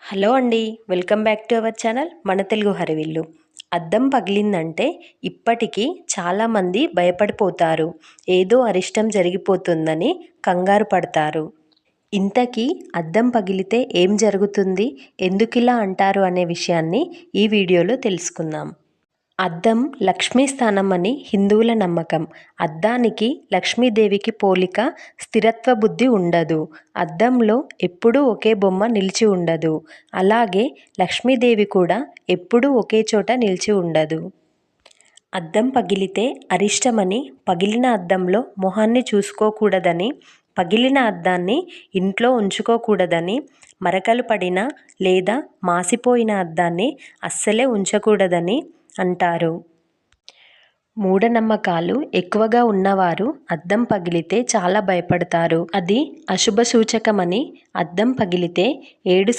Hello అండి, welcome back to our channel మన తెలుగు హరివిల్లు. అద్దం పగిలిందంటే ఇప్పటికీ చాలామంది భయపడిపోతారు. ఏదో అరిష్టం జరిగిపోతుందని కంగారు పడతారు. ఇంతకీ అద్దం పగిలితే ఏం జరుగుతుంది, ఎందుకిలా అంటారు అనే విషయాన్ని ఈ వీడియోలో తెలుసుకుందాం. అద్దం లక్ష్మీ స్థానం అని హిందువుల నమ్మకం. అద్దానికి లక్ష్మీదేవికి పోలిక, స్థిరత్వ బుద్ధి ఉండదు. అద్దంలో ఎప్పుడూ ఒకే బొమ్మ నిలిచి ఉండదు. అలాగే లక్ష్మీదేవి కూడా ఎప్పుడూ ఒకే చోట నిలిచి ఉండదు. అద్దం పగిలితే అరిష్టమని, పగిలిన అద్దంలో మొహాన్ని చూసుకోకూడదని, పగిలిన అద్దాన్ని ఇంట్లో ఉంచుకోకూడదని, మరకలు పడిన లేదా మాసిపోయిన అద్దాన్ని అస్సలే ఉంచకూడదని అంటారు. మూఢనమ్మకాలు ఎక్కువగా ఉన్నవారు అద్దం పగిలితే చాలా భయపడతారు. అది అశుభ సూచకమని, అద్దం పగిలితే 7